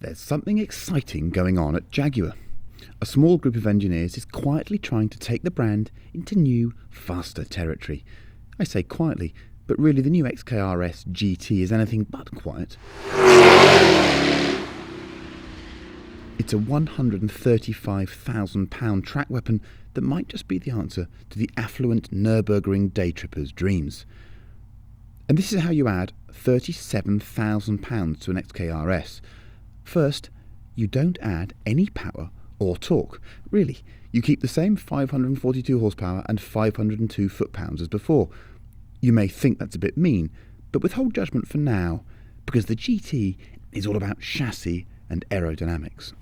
There's something exciting going on at Jaguar. A small group of engineers is quietly trying to take the brand into new, faster territory. I say quietly, but really the new XKR-S GT is anything but quiet. It's a £135,000 track weapon that might just be the answer to the affluent Nürburgring day trippers' dreams. And this is how you add £37,000 to an XKR-S. First, you don't add any power or torque. Really, you keep the same 542 horsepower and 502 foot-pounds as before. You may think that's a bit mean, but withhold judgment for now, because the GT is all about chassis and aerodynamics.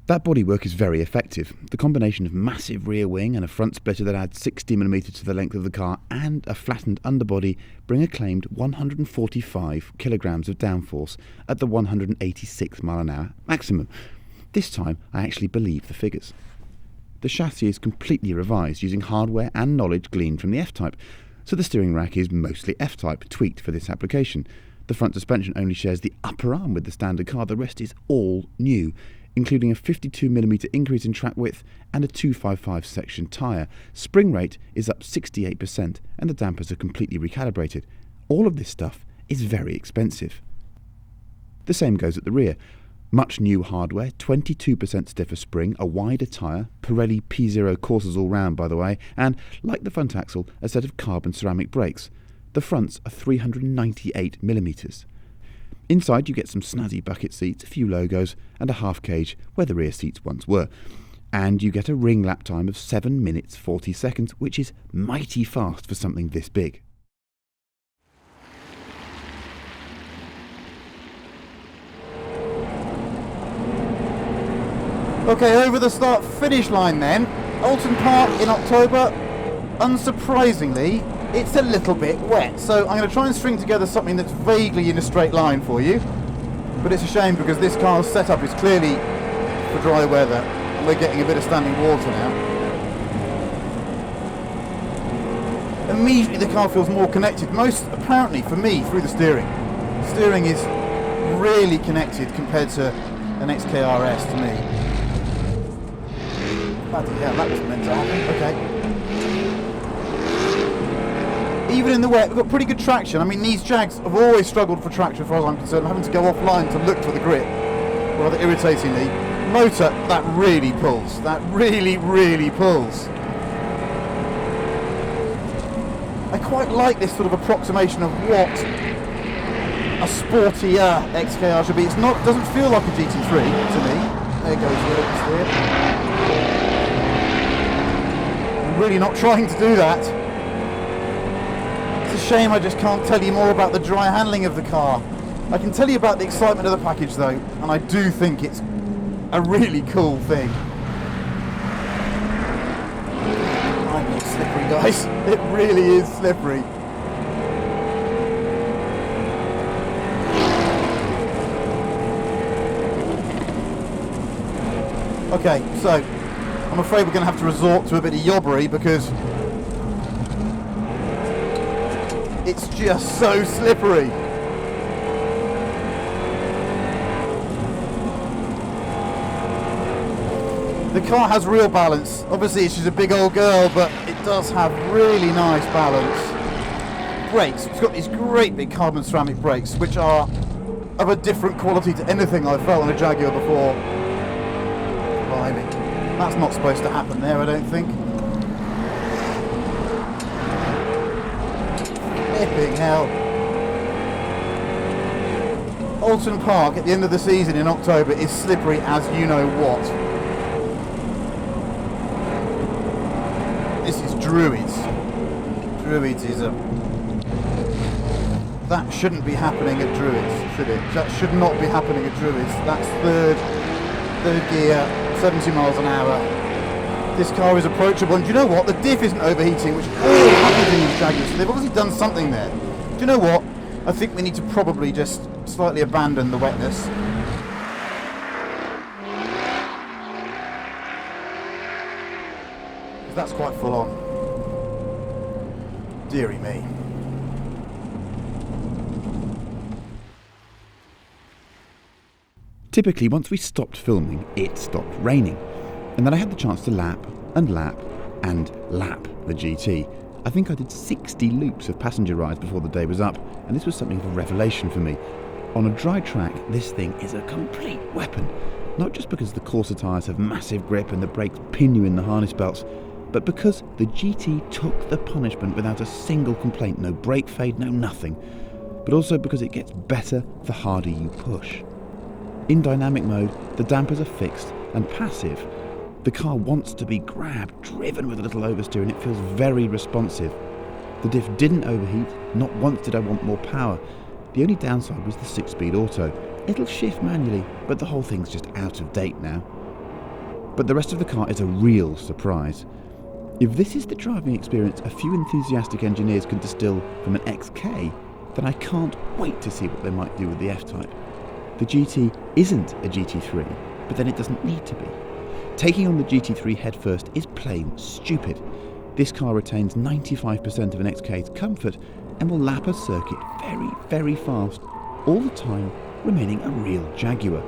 That bodywork is very effective. The combination of massive rear wing and a front splitter that adds 60mm to the length of the car and a flattened underbody bring a claimed 145 kilograms of downforce at the 186 mph maximum. This time I actually believe the figures. The chassis is completely revised using hardware and knowledge gleaned from the F-Type, so the steering rack is mostly F-Type tweaked for this application. The front suspension only shares the upper arm with the standard car, the rest is all new, including a 52mm increase in track width and a 255 section tyre. Spring rate is up 68% and the dampers are completely recalibrated. All of this stuff is very expensive. The same goes at the rear. Much new hardware, 22% stiffer spring, a wider tyre, Pirelli P0 coursers all round by the way, and, like the front axle, a set of carbon ceramic brakes. The fronts are 398mm. Inside you get some snazzy bucket seats, a few logos and a half cage where the rear seats once were. And you get a ring lap time of 7 minutes 40 seconds, which is mighty fast for something this big. Okay, over the start-finish line then. Oulton Park in October. Unsurprisingly, it's a little bit wet, so I'm going to try and string together something that's vaguely in a straight line for you. But it's a shame because this car's setup is clearly for dry weather, and we're getting a bit of standing water now. Immediately the car feels more connected, most apparently for me through the steering. Steering is really connected compared to an XKR-S to me. Bloody hell, that wasn't meant to happen. Okay. Even in the wet, we've got pretty good traction. I mean, these Jags have always struggled for traction, as far as I'm concerned. I'm having to go offline to look for the grip, rather irritatingly. Motor, that really pulls. That really, really pulls. I quite like this sort of approximation of what a sportier XKR should be. It doesn't feel like a GT3 to me. There goes the oversteer. I'm really not trying to do that. It's a shame I just can't tell you more about the dry handling of the car. I can tell you about the excitement of the package though, and I do think it's a really cool thing. I know it's slippery, guys. It really is slippery. Okay, so I'm afraid we're going to have to resort to a bit of yobbery because it's just so slippery. The car has real balance. Obviously she's a big old girl, but it does have really nice balance. Brakes, it's got these great big carbon ceramic brakes which are of a different quality to anything I've felt on a Jaguar before. Blimey. That's not supposed to happen there, I don't think. Flipping hell. Oulton Park at the end of the season in October is slippery as you know what. This is Druids. Druids is a... That shouldn't be happening at Druids, should it? That should not be happening at Druids. That's third gear, 70 miles an hour. This car is approachable, and do you know what? The diff isn't overheating, which always happens in these Jaguars, so they've obviously done something there. Do you know what? I think we need to probably just slightly abandon the wetness. That's quite full on. Deary me. Typically, once we stopped filming, it stopped raining, and then I had the chance to lap and lap and lap the GT. I think I did 60 loops of passenger rides before the day was up, and this was something of a revelation for me. On a dry track, this thing is a complete weapon, not just because the Corsa tyres have massive grip and the brakes pin you in the harness belts, but because the GT took the punishment without a single complaint, no brake fade, no nothing, but also because it gets better the harder you push. In dynamic mode, the dampers are fixed and passive. The car wants to be grabbed, driven with a little oversteer, and it feels very responsive. The diff didn't overheat, not once did I want more power. The only downside was the 6-speed auto. It'll shift manually, but the whole thing's just out of date now. But the rest of the car is a real surprise. If this is the driving experience a few enthusiastic engineers can distill from an XK, then I can't wait to see what they might do with the F-Type. The GT isn't a GT3, but then it doesn't need to be. Taking on the GT3 headfirst is plain stupid. This car retains 95% of an XK's comfort and will lap a circuit very, very fast, all the time remaining a real Jaguar.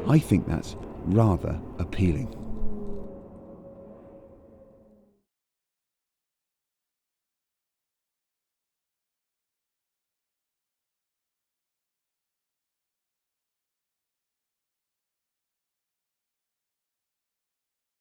I think that's rather appealing.